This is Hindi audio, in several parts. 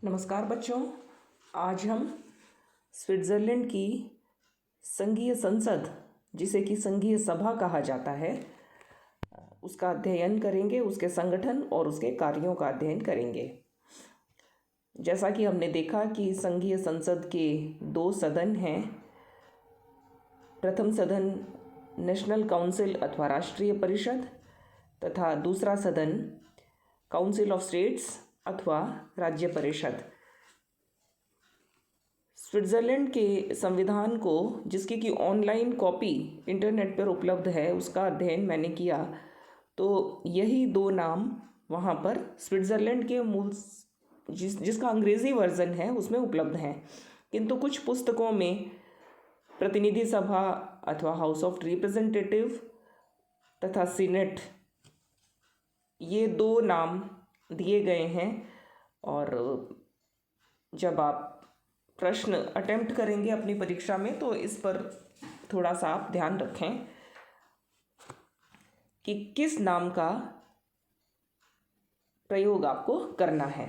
नमस्कार बच्चों। आज हम स्विट्ज़रलैंड की संघीय संसद, जिसे कि संघीय सभा कहा जाता है, उसका अध्ययन करेंगे, उसके संगठन और उसके कार्यों का अध्ययन करेंगे। जैसा कि हमने देखा कि संघीय संसद के दो सदन हैं। प्रथम सदन नेशनल काउंसिल अथवा राष्ट्रीय परिषद तथा दूसरा सदन काउंसिल ऑफ स्टेट्स अथवा राज्य परिषद। स्विट्ज़रलैंड के संविधान को, जिसकी कि ऑनलाइन कॉपी इंटरनेट पर उपलब्ध है, उसका अध्ययन मैंने किया तो यही दो नाम वहाँ पर स्विट्ज़रलैंड के मूल जिसका अंग्रेज़ी वर्ज़न है उसमें उपलब्ध हैं। किंतु कुछ पुस्तकों में प्रतिनिधि सभा अथवा हाउस ऑफ रिप्रेजेंटेटिव तथा सीनेट, ये दो नाम दिए गए हैं। और जब आप प्रश्न अटेम्प्ट करेंगे अपनी परीक्षा में तो इस पर थोड़ा सा आप ध्यान रखें कि किस नाम का प्रयोग आपको करना है।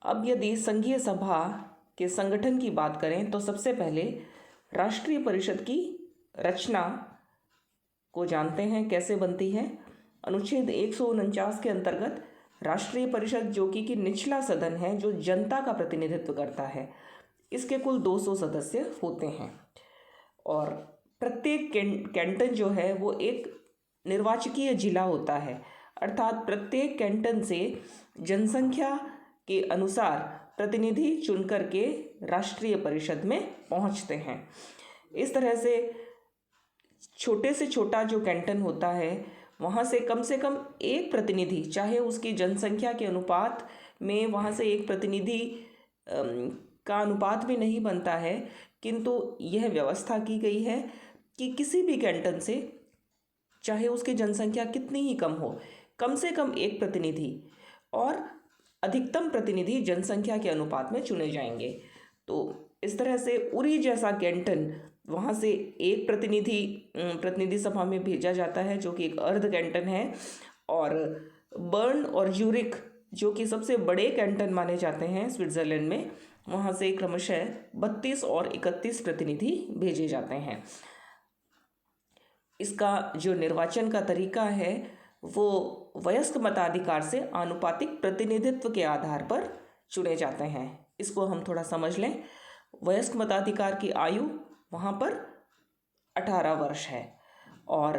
अब यदि संघीय सभा के संगठन की बात करें तो सबसे पहले राष्ट्रीय परिषद की रचना को जानते हैं, कैसे बनती है। अनुच्छेद 149 के अंतर्गत राष्ट्रीय परिषद, जो कि निचला सदन है, जो जनता का प्रतिनिधित्व करता है, इसके कुल 200 सदस्य होते हैं। और प्रत्येक कैंटन जो है वो एक निर्वाचकीय जिला होता है, अर्थात प्रत्येक कैंटन से जनसंख्या के अनुसार प्रतिनिधि चुनकर के राष्ट्रीय परिषद में पहुंचते हैं। इस तरह से छोटे से छोटा जो कैंटन होता है वहाँ से कम एक प्रतिनिधि, चाहे उसकी जनसंख्या के अनुपात में वहाँ से एक प्रतिनिधि का अनुपात भी नहीं बनता है, किंतु यह व्यवस्था की गई है कि किसी भी कैंटन से, चाहे उसकी जनसंख्या कितनी ही कम हो, कम से कम एक प्रतिनिधि और अधिकतम प्रतिनिधि जनसंख्या के अनुपात में चुने जाएंगे। तो इस तरह से उरी जैसा कैंटन, वहाँ से एक प्रतिनिधि सभा में भेजा जाता है, जो कि एक अर्ध कैंटन है। और बर्न और ज्यूरिख, जो कि सबसे बड़े कैंटन माने जाते हैं स्विट्ज़रलैंड में, वहाँ से क्रमशः 32 और 31 प्रतिनिधि भेजे जाते हैं। इसका जो निर्वाचन का तरीका है वो वयस्क मताधिकार से आनुपातिक प्रतिनिधित्व के आधार पर चुने जाते हैं। इसको हम थोड़ा समझ लें। वयस्क मताधिकार की आयु वहाँ पर 18 वर्ष है और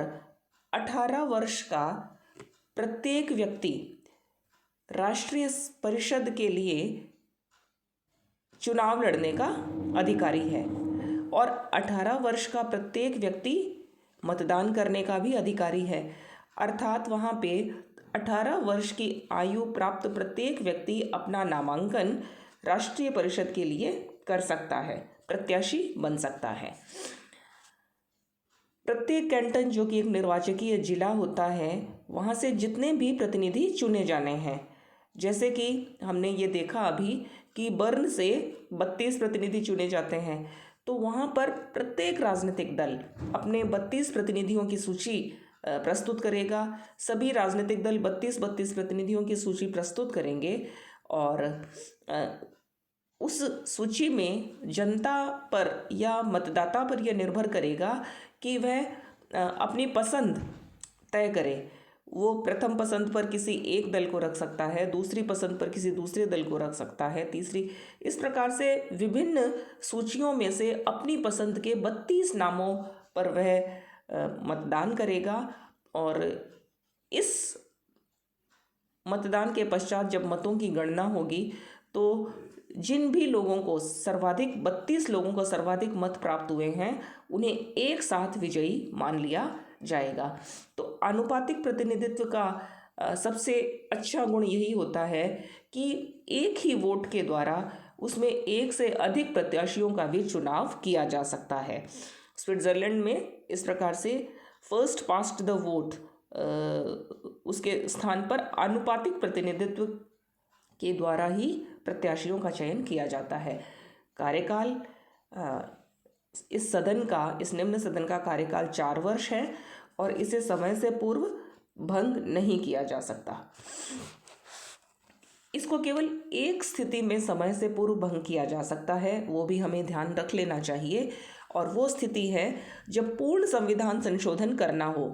18 वर्ष का प्रत्येक व्यक्ति राष्ट्रीय परिषद के लिए चुनाव लड़ने का अधिकारी है और 18 वर्ष का प्रत्येक व्यक्ति मतदान करने का भी अधिकारी है। अर्थात वहाँ पे 18 वर्ष की आयु प्राप्त प्रत्येक व्यक्ति अपना नामांकन राष्ट्रीय परिषद के लिए कर सकता है, प्रत्याशी बन सकता है। प्रत्येक कैंटन, जो कि एक निर्वाचकीय जिला होता है, वहाँ से जितने भी प्रतिनिधि चुने जाने हैं, जैसे कि हमने ये देखा अभी कि बर्न से 32 प्रतिनिधि चुने जाते हैं, तो वहाँ पर प्रत्येक राजनीतिक दल अपने 32 प्रतिनिधियों की सूची प्रस्तुत करेगा। सभी राजनीतिक दल 32 प्रतिनिधियों की सूची प्रस्तुत करेंगे और उस सूची में जनता पर या मतदाता पर यह निर्भर करेगा कि वह अपनी पसंद तय करे। वो प्रथम पसंद पर किसी एक दल को रख सकता है, दूसरी पसंद पर किसी दूसरे दल को रख सकता है, तीसरी, इस प्रकार से विभिन्न सूचियों में से अपनी पसंद के 32 नामों पर वह मतदान करेगा। और इस मतदान के पश्चात जब मतों की गणना होगी तो जिन भी लोगों को सर्वाधिक 32 लोगों को सर्वाधिक मत प्राप्त हुए हैं, उन्हें एक साथ विजयी मान लिया जाएगा। तो आनुपातिक प्रतिनिधित्व का सबसे अच्छा गुण यही होता है कि एक ही वोट के द्वारा उसमें एक से अधिक प्रत्याशियों का भी चुनाव किया जा सकता है। स्विट्ज़रलैंड में इस प्रकार से फर्स्ट पास्ट द वोट, उसके स्थान पर आनुपातिक प्रतिनिधित्व के द्वारा ही प्रत्याशियों का चयन किया जाता है। कार्यकाल, इस निम्न सदन का कार्यकाल 4 वर्ष है और इसे समय से पूर्व भंग नहीं किया जा सकता। इसको केवल एक स्थिति में समय से पूर्व भंग किया जा सकता है, वो भी हमें ध्यान रख लेना चाहिए, और वो स्थिति है जब पूर्ण संविधान संशोधन करना हो।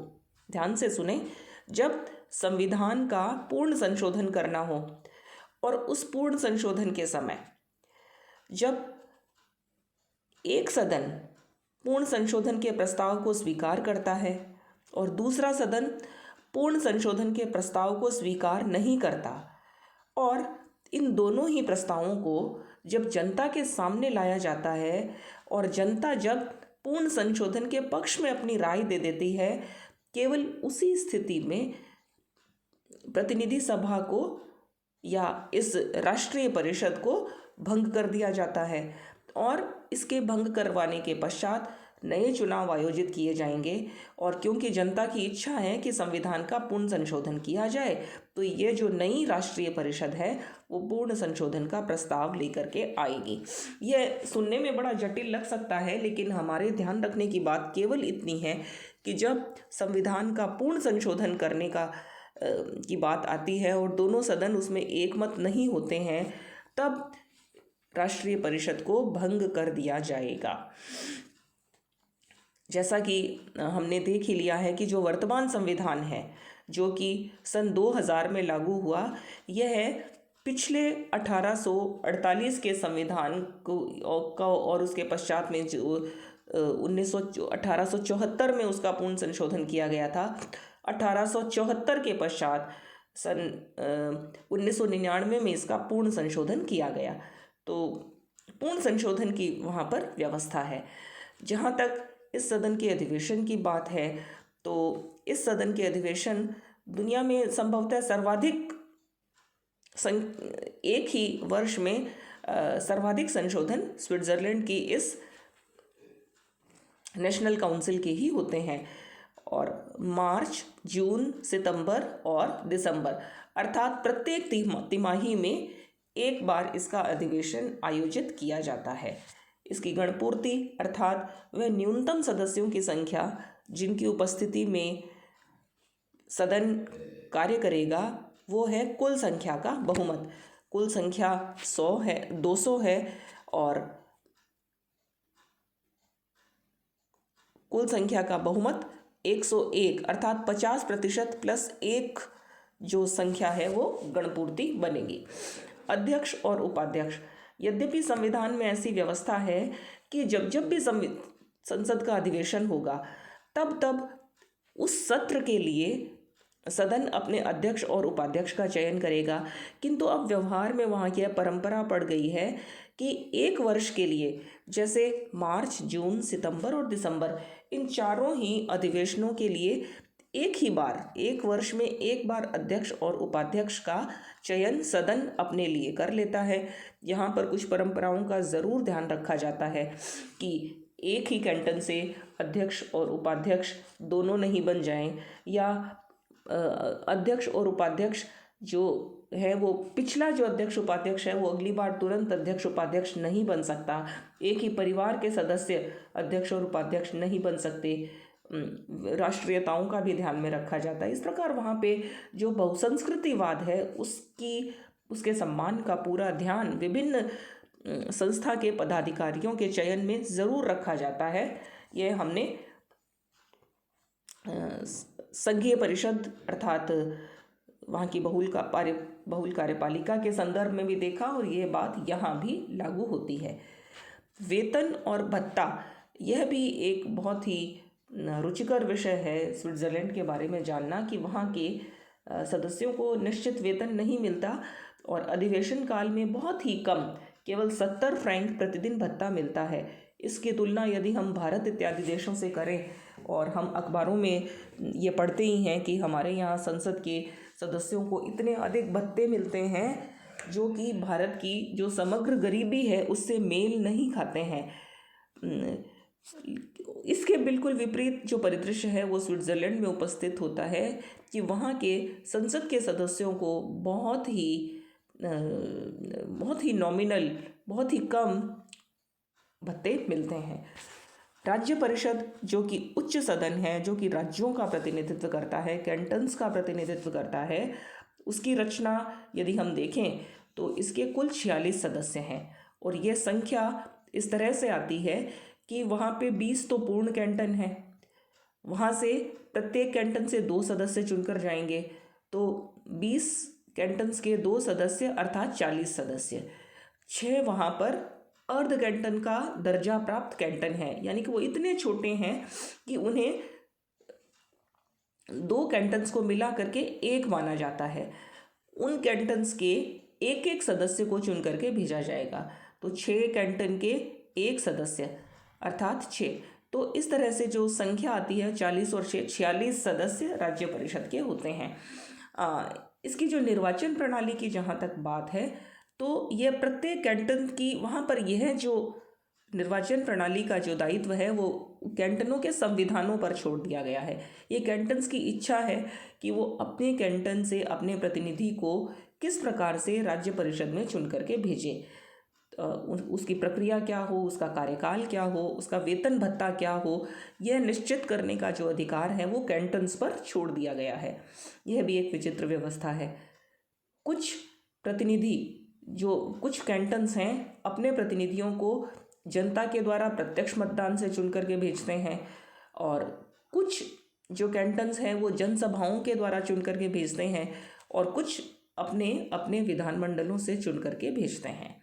ध्यान से सुने, जब संविधान का पूर्ण संशोधन करना हो, और उस पूर्ण संशोधन के समय जब एक सदन पूर्ण संशोधन के प्रस्ताव को स्वीकार करता है और दूसरा सदन पूर्ण संशोधन के प्रस्ताव को स्वीकार नहीं करता, और इन दोनों ही प्रस्तावों को जब जनता के सामने लाया जाता है और जनता जब पूर्ण संशोधन के पक्ष में अपनी राय दे देती है, केवल उसी स्थिति में प्रतिनिधि सभा को या इस राष्ट्रीय परिषद को भंग कर दिया जाता है, और इसके भंग करवाने के पश्चात नए चुनाव आयोजित किए जाएंगे। और क्योंकि जनता की इच्छा है कि संविधान का पूर्ण संशोधन किया जाए, तो ये जो नई राष्ट्रीय परिषद है वो पूर्ण संशोधन का प्रस्ताव लेकर के आएगी। यह सुनने में बड़ा जटिल लग सकता है, लेकिन हमारे ध्यान रखने की बात केवल इतनी है कि जब संविधान का पूर्ण संशोधन करने की बात आती है और दोनों सदन उसमें एकमत नहीं होते हैं, तब राष्ट्रीय परिषद को भंग कर दिया जाएगा। जैसा कि हमने देख ही लिया है कि जो वर्तमान संविधान है, जो कि सन 2000 में लागू हुआ, यह है पिछले 1848 के संविधान को और उसके पश्चात में जो 1874 में उसका पूर्ण संशोधन किया गया था। 1874 के पश्चात सन 1999 में इसका पूर्ण संशोधन किया गया। तो पूर्ण संशोधन की वहाँ पर व्यवस्था है। जहाँ तक इस सदन के अधिवेशन की बात है, तो इस सदन के अधिवेशन दुनिया में संभवतः सर्वाधिक एक ही वर्ष में सर्वाधिक संशोधन स्विट्जरलैंड की इस नेशनल काउंसिल के ही होते हैं, और मार्च, जून, सितंबर और दिसंबर अर्थात प्रत्येक तिमाही में एक बार इसका अधिवेशन आयोजित किया जाता है। इसकी गणपूर्ति अर्थात वह न्यूनतम सदस्यों की संख्या जिनकी उपस्थिति में सदन कार्य करेगा, वो है कुल संख्या का बहुमत। कुल संख्या 100 है, 200 है, और कुल संख्या का बहुमत 101 अर्थात 50% प्लस 1 जो संख्या है वो गणपूर्ति बनेगी। अध्यक्ष और उपाध्यक्ष, यद्यपि संविधान में ऐसी व्यवस्था है कि जब भी संसद का अधिवेशन होगा, तब उस सत्र के लिए सदन अपने अध्यक्ष और उपाध्यक्ष का चयन करेगा। किंतु अब व्यवहार में वहाँ की यह परंपरा पड़ गई है कि एक वर्ष के लिए, जैसे मार्च, जून, सितंबर और दिसंबर, इन चारों ही अधिवेशनों के लिए एक ही बार, एक वर्ष में एक बार अध्यक्ष और उपाध्यक्ष का चयन सदन अपने लिए कर लेता है। यहाँ पर कुछ परंपराओं का ज़रूर ध्यान रखा जाता है कि एक ही कैंटन से अध्यक्ष और उपाध्यक्ष दोनों नहीं बन जाएं, या अध्यक्ष और उपाध्यक्ष जो है वो पिछला जो अध्यक्ष उपाध्यक्ष है वो अगली बार तुरंत अध्यक्ष उपाध्यक्ष नहीं बन सकता। एक ही परिवार के सदस्य अध्यक्ष और उपाध्यक्ष नहीं बन सकते। राष्ट्रीयताओं का भी ध्यान में रखा जाता है। इस प्रकार वहाँ पे जो बहुसंस्कृतिवाद है उसके सम्मान का पूरा ध्यान विभिन्न संस्था के पदाधिकारियों के चयन में ज़रूर रखा जाता है। यह हमने संघीय परिषद अर्थात वहाँ की बहुल कार्यपालिका के संदर्भ में भी देखा, और ये बात यहाँ भी लागू होती है। वेतन और भत्ता, यह भी एक बहुत ही रुचिकर विषय है स्विट्ज़रलैंड के बारे में जानना कि वहाँ के सदस्यों को निश्चित वेतन नहीं मिलता, और अधिवेशन काल में बहुत ही कम, केवल 70 फ्रैंक प्रतिदिन भत्ता मिलता है। इसकी तुलना यदि हम भारत इत्यादि देशों से करें, और हम अखबारों में ये पढ़ते ही हैं कि हमारे यहाँ संसद के सदस्यों को इतने अधिक भत्ते मिलते हैं जो कि भारत की जो समग्र गरीबी है उससे मेल नहीं खाते हैं। इसके बिल्कुल विपरीत जो परिदृश्य है वो स्विट्ज़रलैंड में उपस्थित होता है कि वहाँ के संसद के सदस्यों को बहुत ही नॉमिनल, बहुत ही कम भत्ते मिलते हैं। राज्य परिषद जो कि उच्च सदन है, जो कि राज्यों का प्रतिनिधित्व करता है, कैंटन्स का प्रतिनिधित्व करता है, उसकी रचना यदि हम देखें तो इसके कुल 46 सदस्य हैं। और ये संख्या इस तरह से आती है कि वहाँ पे 20 तो पूर्ण कैंटन है, वहाँ से प्रत्येक कैंटन से 2 सदस्य चुनकर जाएंगे, तो 20 कैंटन्स के 2 सदस्य अर्थात 40 सदस्य। 6 वहाँ पर अर्ध कैंटन का दर्जा प्राप्त कैंटन है, यानी कि वो इतने छोटे हैं कि उन्हें 2 कैंटन्स को मिला करके एक माना जाता है। उन कैंटन्स के एक एक सदस्य को चुन करके भेजा जाएगा, तो 6 कैंटन के 1 सदस्य अर्थात 6। तो इस तरह से जो संख्या आती है 40 और 6 46 सदस्य राज्य परिषद के होते हैं। इसकी जो निर्वाचन प्रणाली की जहाँ तक बात है तो यह प्रत्येक कैंटन की वहाँ पर यह जो निर्वाचन प्रणाली का जो दायित्व है वो कैंटनों के संविधानों पर छोड़ दिया गया है। ये कैंटन्स की इच्छा है कि वो अपने कैंटन से अपने प्रतिनिधि को किस प्रकार से राज्य परिषद में चुन करके भेजे, उसकी प्रक्रिया क्या हो, उसका कार्यकाल क्या हो, उसका वेतन भत्ता क्या हो, यह निश्चित करने का जो अधिकार है वो कैंटन्स पर छोड़ दिया गया है। यह भी एक विचित्र व्यवस्था है। कुछ प्रतिनिधि जो कुछ कैंटन्स हैं अपने प्रतिनिधियों को जनता के द्वारा प्रत्यक्ष मतदान से चुन करके भेजते हैं, और कुछ जो कैंटन्स हैं वो जनसभाओं के द्वारा चुन करके भेजते हैं, और कुछ अपने अपने विधानमंडलों से चुन करके भेजते हैं।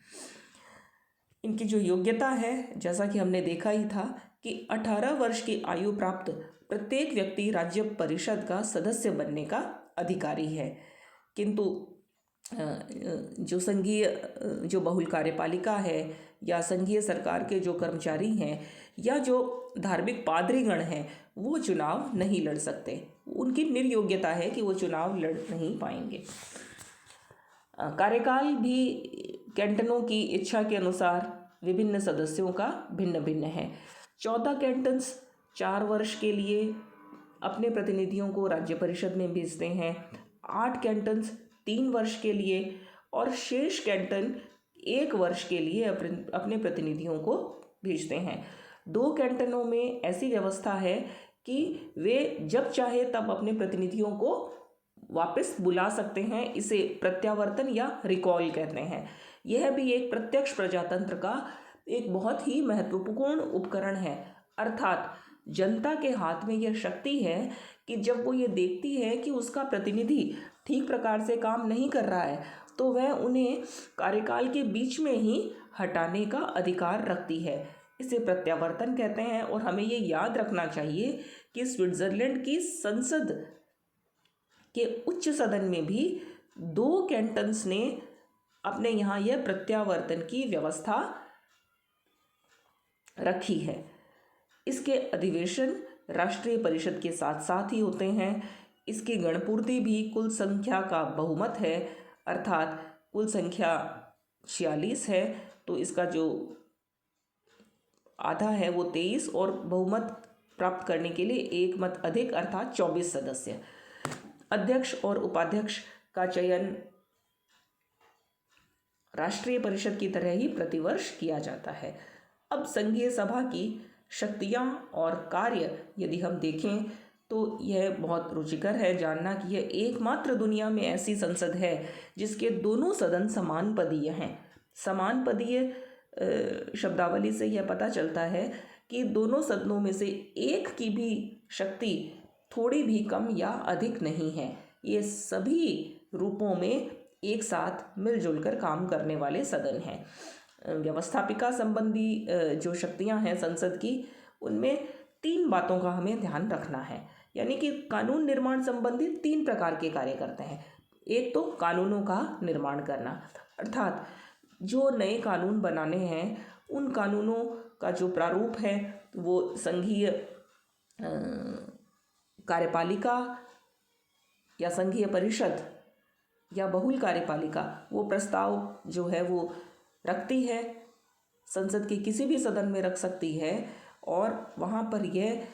इनकी जो योग्यता है, जैसा कि हमने देखा ही था कि 18 वर्ष की आयु प्राप्त प्रत्येक व्यक्ति राज्य परिषद का सदस्य बनने का अधिकारी है। किंतु जो संघीय जो बहुल कार्यपालिका है या संघीय सरकार के जो कर्मचारी हैं या जो धार्मिक पादरीगण हैं वो चुनाव नहीं लड़ सकते, उनकी निर्योग्यता है कि वो चुनाव लड़ नहीं पाएंगे। कार्यकाल भी कैंटनों की इच्छा के अनुसार विभिन्न सदस्यों का भिन्न भिन्न है। 14 कैंटन्स 4 वर्ष के लिए अपने प्रतिनिधियों को राज्य परिषद में भेजते हैं, 8 कैंटन्स 3 वर्ष के लिए, और शेष कैंटन 1 वर्ष के लिए अपने प्रतिनिधियों को भेजते हैं। 2 कैंटनों में ऐसी व्यवस्था है कि वे जब चाहे तब अपने प्रतिनिधियों को वापस बुला सकते हैं, इसे प्रत्यावर्तन या रिकॉल कहते हैं। यह भी एक प्रत्यक्ष प्रजातंत्र का एक बहुत ही महत्वपूर्ण उपकरण है, अर्थात जनता के हाथ में यह शक्ति है कि जब वो ये देखती है कि उसका प्रतिनिधि ठीक प्रकार से काम नहीं कर रहा है तो वह उन्हें कार्यकाल के बीच में ही हटाने का अधिकार रखती है। इसे प्रत्यावर्तन कहते हैं। और हमें ये याद रखना चाहिए कि स्विट्जरलैंड की संसद के उच्च सदन में भी 2 कैंटन्स ने अपने यहाँ यह प्रत्यावर्तन की व्यवस्था रखी है। इसके अधिवेशन राष्ट्रीय परिषद के साथ साथ ही होते हैं। इसकी गणपूर्ति भी कुल संख्या का बहुमत है, अर्थात कुल संख्या 46 है, तो इसका जो आधा है वो 23, और बहुमत प्राप्त करने के लिए 1 मत अधिक अर्थात 24 सदस्य। अध्यक्ष और उपाध्यक्ष का चयन राष्ट्रीय परिषद की तरह ही प्रतिवर्ष किया जाता है। अब संघीय सभा की शक्तियां और कार्य यदि हम देखें तो यह बहुत रुचिकर है जानना कि यह एकमात्र दुनिया में ऐसी संसद है जिसके दोनों सदन समान पदीय हैं। समान पदीय शब्दावली से यह पता चलता है कि दोनों सदनों में से एक की भी शक्ति थोड़ी भी कम या अधिक नहीं है। ये सभी रूपों में एक साथ मिलजुल कर काम करने वाले सदन हैं। व्यवस्थापिका संबंधी जो शक्तियां हैं संसद की, उनमें 3 बातों का हमें ध्यान रखना है। यानी कि कानून निर्माण संबंधी 3 प्रकार के कार्य करते हैं। एक तो कानूनों का निर्माण करना, अर्थात जो नए कानून बनाने हैं उन कानूनों का जो प्रारूप है वो संघीय कार्यपालिका या संघीय परिषद या बहुल कार्यपालिका वो प्रस्ताव जो है वो रखती है, संसद के किसी भी सदन में रख सकती है। और वहाँ पर यह,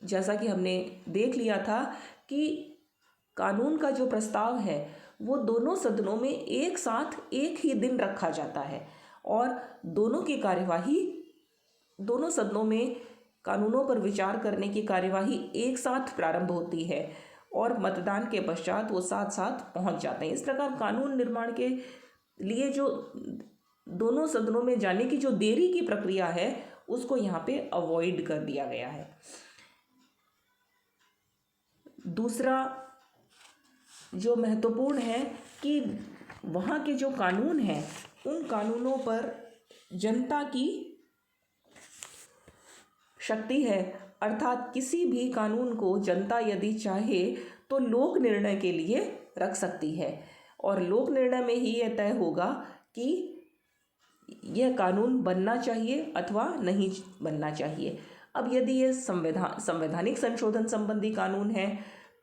जैसा कि हमने देख लिया था कि कानून का जो प्रस्ताव है वो दोनों सदनों में एक साथ एक ही दिन रखा जाता है और दोनों की कार्यवाही दोनों सदनों में कानूनों पर विचार करने की कार्यवाही एक साथ प्रारंभ होती है और मतदान के पश्चात वो साथ साथ पहुंच जाते हैं। इस प्रकार कानून निर्माण के लिए जो दोनों सदनों में जाने की जो देरी की प्रक्रिया है उसको यहाँ पे अवॉइड कर दिया गया है। दूसरा जो महत्वपूर्ण है कि वहाँ के जो कानून हैं उन कानूनों पर जनता की शक्ति है, अर्थात किसी भी कानून को जनता यदि चाहे तो लोक निर्णय के लिए रख सकती है और लोक निर्णय में ही यह तय होगा कि यह कानून बनना चाहिए अथवा नहीं बनना चाहिए। अब यदि ये संवैधानिक संशोधन संबंधी कानून है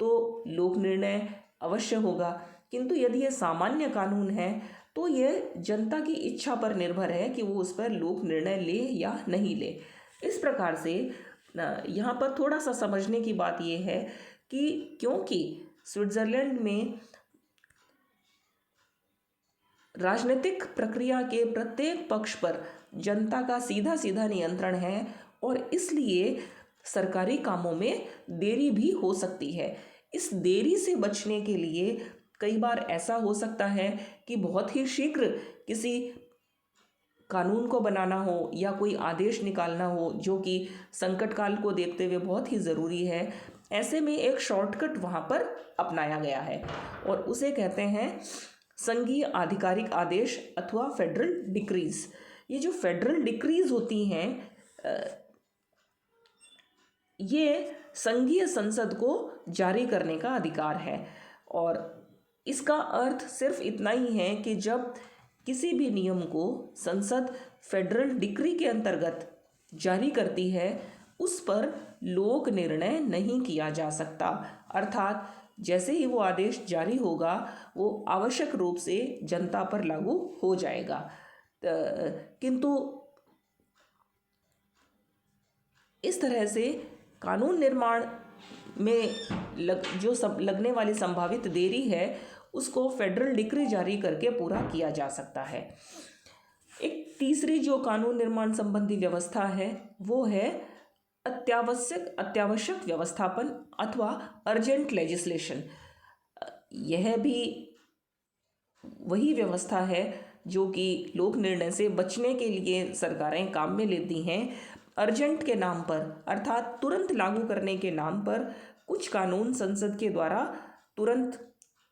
तो लोक निर्णय अवश्य होगा, किंतु यदि यह सामान्य कानून है तो यह जनता की इच्छा पर निर्भर है कि वो उस पर लोक निर्णय ले या नहीं ले। इस प्रकार से यहाँ पर थोड़ा सा समझने की बात यह है कि क्योंकि स्विट्जरलैंड में राजनीतिक प्रक्रिया के प्रत्येक पक्ष पर जनता का सीधा सीधा नियंत्रण है और इसलिए सरकारी कामों में देरी भी हो सकती है। इस देरी से बचने के लिए कई बार ऐसा हो सकता है कि बहुत ही शीघ्र किसी कानून को बनाना हो या कोई आदेश निकालना हो जो कि संकट काल को देखते हुए बहुत ही ज़रूरी है। ऐसे में एक शॉर्टकट वहाँ पर अपनाया गया है और उसे कहते हैं संघीय आधिकारिक आदेश अथवा फेडरल डिक्रीज। ये जो फेडरल डिक्रीज होती हैं ये संघीय संसद को जारी करने का अधिकार है और इसका अर्थ सिर्फ इतना ही है कि जब किसी भी नियम को संसद फेडरल डिक्री के अंतर्गत जारी करती है उस पर लोक निर्णय नहीं किया जा सकता, अर्थात जैसे ही वो आदेश जारी होगा वो आवश्यक रूप से जनता पर लागू हो जाएगा। किंतु इस तरह से कानून निर्माण में लगने वाली संभावित देरी है उसको फेडरल डिक्री जारी करके पूरा किया जा सकता है। एक तीसरी जो कानून निर्माण संबंधी व्यवस्था है वो है अत्यावश्यक व्यवस्थापन अथवा अर्जेंट लेजिस्लेशन। यह भी वही व्यवस्था है जो कि लोक निर्णय से बचने के लिए सरकारें काम में लेती हैं। अर्जेंट के नाम पर अर्थात तुरंत लागू करने के नाम पर कुछ कानून संसद के द्वारा तुरंत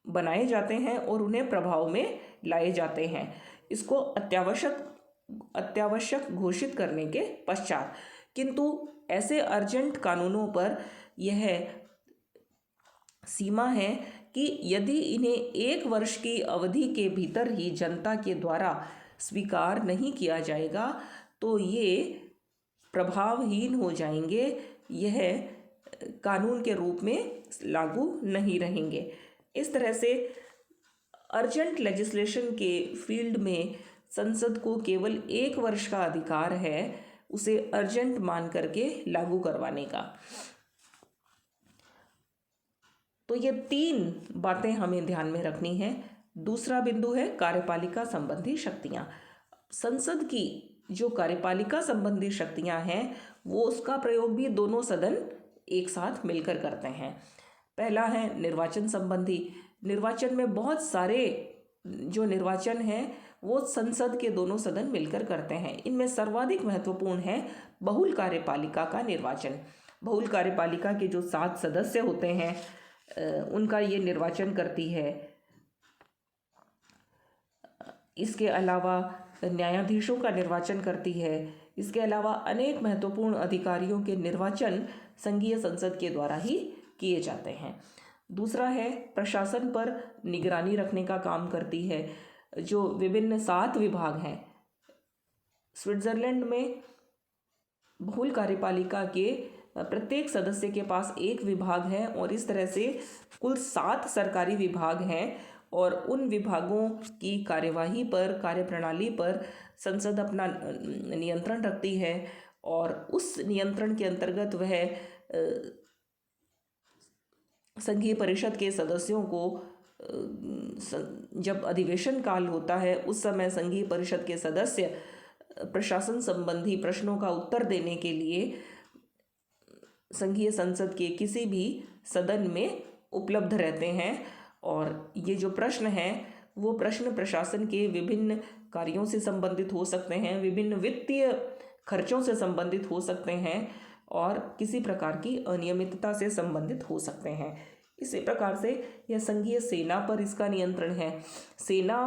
बनाए जाते हैं और उन्हें प्रभाव में लाए जाते हैं, इसको अत्यावश्यक घोषित करने के पश्चात। किंतु ऐसे अर्जेंट कानूनों पर यह सीमा है कि यदि इन्हें 1 वर्ष की अवधि के भीतर ही जनता के द्वारा स्वीकार नहीं किया जाएगा तो ये प्रभावहीन हो जाएंगे, यह कानून के रूप में लागू नहीं रहेंगे। इस तरह से अर्जेंट लेजिस्लेशन के फील्ड में संसद को केवल 1 वर्ष का अधिकार है उसे अर्जेंट मान करके लागू करवाने का। तो ये 3 बातें हमें ध्यान में रखनी है। दूसरा बिंदु है कार्यपालिका संबंधी शक्तियाँ। संसद की जो कार्यपालिका संबंधी शक्तियाँ हैं वो उसका प्रयोग भी दोनों सदन एक साथ मिलकर करते हैं। पहला है निर्वाचन संबंधी। निर्वाचन में बहुत सारे जो निर्वाचन हैं वो संसद के दोनों सदन मिलकर करते हैं। इनमें सर्वाधिक महत्वपूर्ण है बहुल कार्यपालिका का निर्वाचन। बहुल कार्यपालिका के जो 7 सदस्य होते हैं उनका ये निर्वाचन करती है। इसके अलावा न्यायाधीशों का निर्वाचन करती है। इसके अलावा अनेक महत्वपूर्ण अधिकारियों के निर्वाचन संघीय संसद के द्वारा ही किए जाते हैं। दूसरा है प्रशासन पर निगरानी रखने का काम करती है। जो विभिन्न 7 विभाग हैं स्विट्जरलैंड में बहुल कार्यपालिका के प्रत्येक सदस्य के पास 1 विभाग है और इस तरह से कुल 7 सरकारी विभाग हैं और उन विभागों की कार्यवाही पर कार्यप्रणाली पर संसद अपना नियंत्रण रखती है और उस नियंत्रण के अंतर्गत वह संघीय परिषद के सदस्यों को जब अधिवेशन काल होता है उस समय संघीय परिषद के सदस्य प्रशासन संबंधी प्रश्नों का उत्तर देने के लिए संघीय संसद के किसी भी सदन में उपलब्ध रहते हैं। और ये जो प्रश्न हैं वो प्रश्न प्रशासन के विभिन्न कार्यों से संबंधित हो सकते हैं, विभिन्न वित्तीय खर्चों से संबंधित हो सकते हैं और किसी प्रकार की अनियमितता से संबंधित हो सकते हैं। इसी प्रकार से यह संघीय सेना पर इसका नियंत्रण है। सेना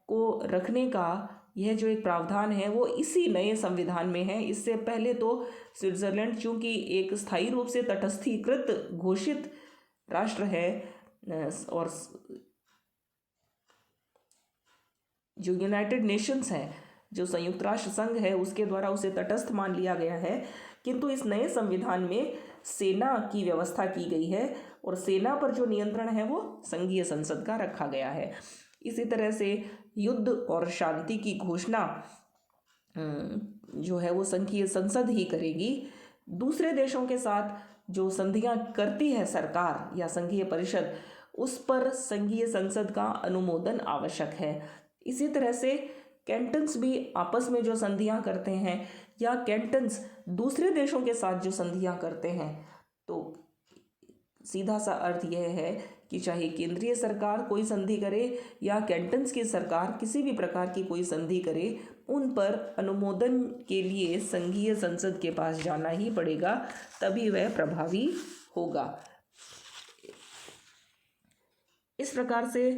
को रखने का यह जो एक प्रावधान है वो इसी नए संविधान में है। इससे पहले तो स्विट्जरलैंड चूंकि एक स्थायी रूप से तटस्थीकृत घोषित राष्ट्र है और जो यूनाइटेड नेशंस है, जो संयुक्त राष्ट्र संघ है, उसके द्वारा उसे तटस्थ मान लिया गया है, किंतु इस नए संविधान में सेना की व्यवस्था की गई है और सेना पर जो नियंत्रण है वो संघीय संसद का रखा गया है। इसी तरह से युद्ध और शांति की घोषणा जो है वो संघीय संसद ही करेगी। दूसरे देशों के साथ जो संधियां करती है सरकार या संघीय परिषद, उस पर संघीय संसद का अनुमोदन आवश्यक है। इसी तरह से कैंटन्स भी आपस में जो संधियां करते हैं या कैंटन्स दूसरे देशों के साथ जो संधियां करते हैं, तो सीधा सा अर्थ यह है कि चाहे केंद्रीय सरकार कोई संधि करे या कैंटन्स की सरकार किसी भी प्रकार की कोई संधि करे, उन पर अनुमोदन के लिए संघीय संसद के पास जाना ही पड़ेगा, तभी वह प्रभावी होगा। इस प्रकार से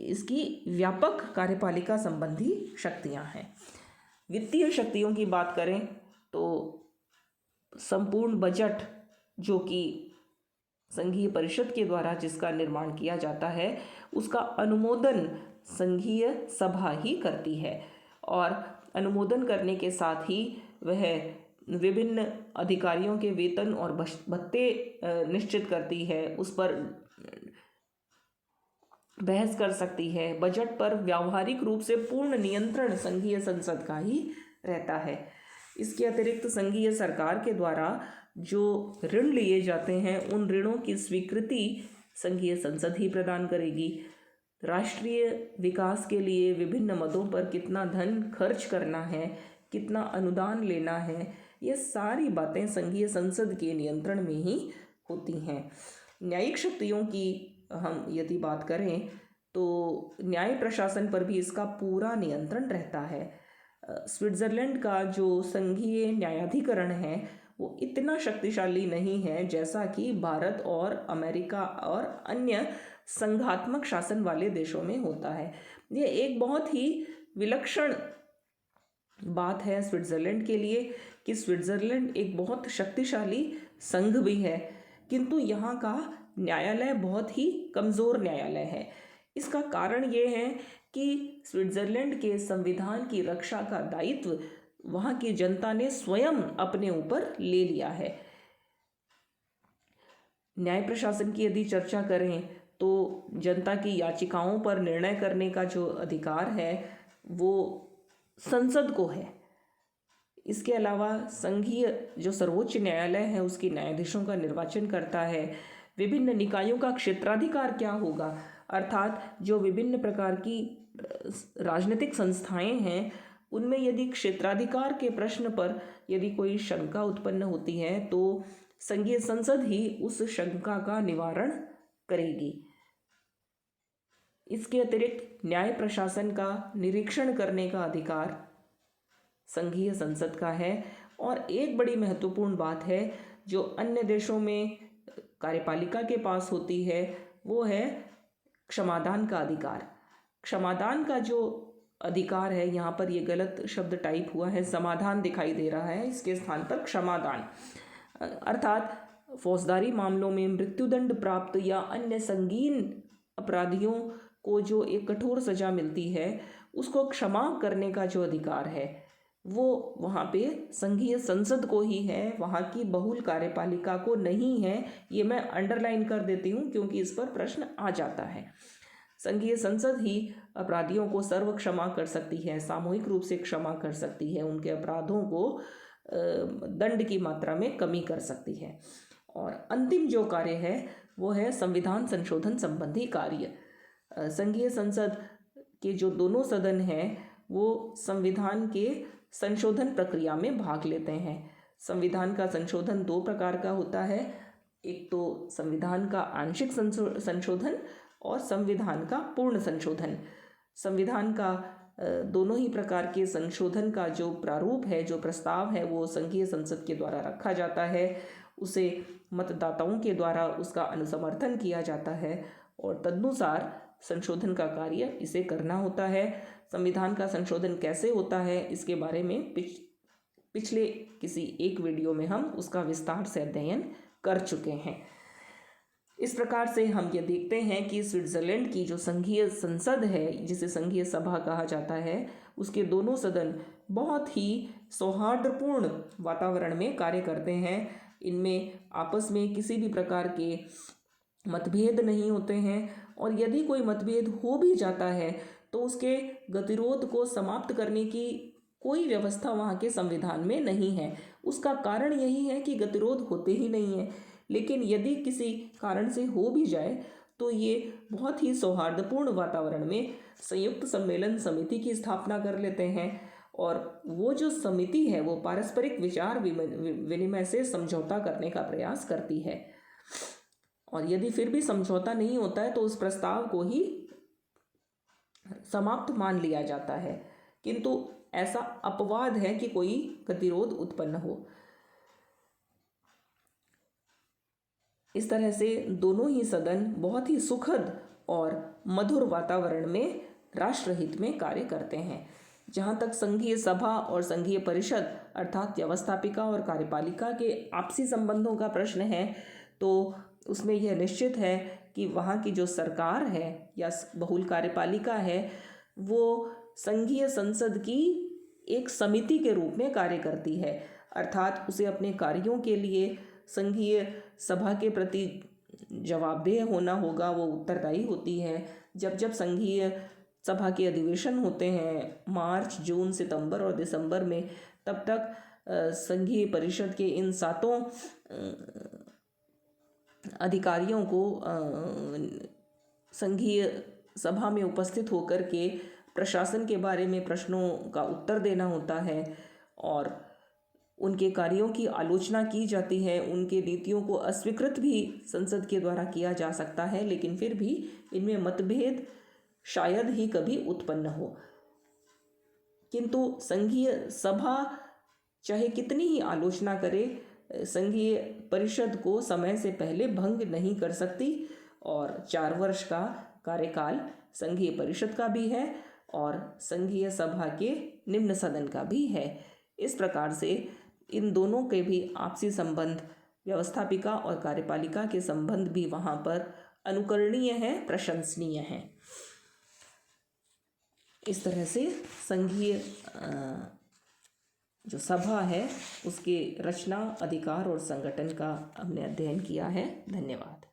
इसकी व्यापक कार्यपालिका संबंधी शक्तियां हैं। वित्तीय शक्तियों की बात करें तो संपूर्ण बजट जो कि संघीय परिषद के द्वारा जिसका निर्माण किया जाता है, उसका अनुमोदन संघीय सभा ही करती है और अनुमोदन करने के साथ ही वह विभिन्न अधिकारियों के वेतन और भत्ते निश्चित करती है, उस पर बहस कर सकती है। बजट पर व्यावहारिक रूप से पूर्ण नियंत्रण संघीय संसद का ही रहता है। इसके अतिरिक्त संघीय सरकार के द्वारा जो ऋण लिए जाते हैं, उन ऋणों की स्वीकृति संघीय संसद ही प्रदान करेगी। राष्ट्रीय विकास के लिए विभिन्न मदों पर कितना धन खर्च करना है, कितना अनुदान लेना है, ये सारी बातें संघीय संसद के नियंत्रण में ही होती हैं। न्यायिक शक्तियों की हम यदि बात करें तो न्याय प्रशासन पर भी इसका पूरा नियंत्रण रहता है। स्विट्ज़रलैंड का जो संघीय न्यायाधिकरण है वो इतना शक्तिशाली नहीं है जैसा कि भारत और अमेरिका और अन्य संघात्मक शासन वाले देशों में होता है। ये एक बहुत ही विलक्षण बात है स्विट्ज़रलैंड के लिए कि स्विट्ज़रलैंड एक बहुत शक्तिशाली संघ भी है, किंतु यहाँ का न्यायालय बहुत ही कमज़ोर न्यायालय है। इसका कारण ये है कि स्विट्ज़रलैंड के संविधान की रक्षा का दायित्व वहाँ की जनता ने स्वयं अपने ऊपर ले लिया है। न्याय प्रशासन की यदि चर्चा करें तो जनता की याचिकाओं पर निर्णय करने का जो अधिकार है वो संसद को है। इसके अलावा संघीय जो सर्वोच्च न्यायालय है उसकी न्यायाधीशों का निर्वाचन करता है। विभिन्न निकायों का क्षेत्राधिकार क्या होगा, अर्थात जो विभिन्न प्रकार की राजनीतिक संस्थाएं हैं उनमें यदि क्षेत्राधिकार के प्रश्न पर यदि कोई शंका उत्पन्न होती है तो संघीय संसद ही उस शंका का निवारण करेगी। इसके अतिरिक्त न्याय प्रशासन का निरीक्षण करने का अधिकार संघीय संसद का है। और एक बड़ी महत्वपूर्ण बात है जो अन्य देशों में कार्यपालिका के पास होती है, वो है क्षमादान का अधिकार। क्षमादान का जो अधिकार है, यहाँ पर ये गलत शब्द टाइप हुआ है, समाधान दिखाई दे रहा है, इसके स्थान पर क्षमादान, अर्थात फौजदारी मामलों में मृत्युदंड प्राप्त या अन्य संगीन अपराधियों को जो एक कठोर सजा मिलती है उसको क्षमा करने का जो अधिकार है वो वहाँ पे संघीय संसद को ही है, वहाँ की बहुल कार्यपालिका को नहीं है। ये मैं अंडरलाइन कर देती हूँ क्योंकि इस पर प्रश्न आ जाता है। संघीय संसद ही अपराधियों को सर्व क्षमा कर सकती है, सामूहिक रूप से क्षमा कर सकती है, उनके अपराधों को दंड की मात्रा में कमी कर सकती है। और अंतिम जो कार्य है वो है संविधान संशोधन संबंधी कार्य। संघीय संसद के जो दोनों सदन हैं वो संविधान के संशोधन प्रक्रिया में भाग लेते हैं। संविधान का संशोधन दो प्रकार का होता है, एक तो संविधान का आंशिक संशोधन और संविधान का पूर्ण संशोधन। संविधान का दोनों ही प्रकार के संशोधन का जो प्रारूप है, जो प्रस्ताव है, वो संघीय संसद के द्वारा रखा जाता है। उसे मतदाताओं के द्वारा उसका अनुसमर्थन किया जाता है और तदनुसार संशोधन का कार्य इसे करना होता है। संविधान का संशोधन कैसे होता है इसके बारे में पिछले किसी एक वीडियो में हम उसका विस्तार से अध्ययन कर चुके हैं। इस प्रकार से हम ये देखते हैं कि स्विट्ज़रलैंड की जो संघीय संसद है, जिसे संघीय सभा कहा जाता है, उसके दोनों सदन बहुत ही सौहार्दपूर्ण वातावरण में कार्य करते हैं। इनमें आपस में किसी भी प्रकार के मतभेद नहीं होते हैं और यदि कोई मतभेद हो भी जाता है तो उसके गतिरोध को समाप्त करने की कोई व्यवस्था वहाँ के संविधान में नहीं है। उसका कारण यही है कि गतिरोध होते ही नहीं है, लेकिन यदि किसी कारण से हो भी जाए तो ये बहुत ही सौहार्दपूर्ण वातावरण में संयुक्त सम्मेलन समिति की स्थापना कर लेते हैं और वो जो समिति है वो पारस्परिक विचार विनिमय से समझौता करने का प्रयास करती है और यदि फिर भी समझौता नहीं होता है तो उस प्रस्ताव को ही समाप्त मान लिया जाता है। किंतु ऐसा अपवाद है कि कोई गतिरोध उत्पन्न हो। इस तरह से दोनों ही सदन बहुत ही सुखद और मधुर वातावरण में राष्ट्रहित में कार्य करते हैं। जहाँ तक संघीय सभा और संघीय परिषद अर्थात व्यवस्थापिका और कार्यपालिका के आपसी संबंधों का प्रश्न है, तो उसमें यह निश्चित है कि वहाँ की जो सरकार है या बहुल कार्यपालिका है वो संघीय संसद की एक समिति के रूप में कार्य करती है, अर्थात उसे अपने कार्यों के लिए संघीय सभा के प्रति जवाबदेह होना होगा, वो उत्तरदायी होती है। जब जब संघीय सभा के अधिवेशन होते हैं मार्च, जून, सितंबर और दिसंबर में, तब तक संघीय परिषद के इन सातों अधिकारियों को संघीय सभा में उपस्थित होकर के प्रशासन के बारे में प्रश्नों का उत्तर देना होता है और उनके कार्यों की आलोचना की जाती है। उनके नीतियों को अस्वीकृत भी संसद के द्वारा किया जा सकता है, लेकिन फिर भी इनमें मतभेद शायद ही कभी उत्पन्न हो। किंतु संघीय सभा चाहे कितनी ही आलोचना करे, संघीय परिषद को समय से पहले भंग नहीं कर सकती और 4 वर्ष का कार्यकाल संघीय परिषद का भी है और संघीय सभा के निम्न सदन का भी है। इस प्रकार से इन दोनों के भी आपसी संबंध, व्यवस्थापिका और कार्यपालिका के संबंध भी वहाँ पर अनुकरणीय हैं, प्रशंसनीय हैं। इस तरह से संघीय जो सभा है उसके रचना, अधिकार और संगठन का हमने अध्ययन किया है। धन्यवाद।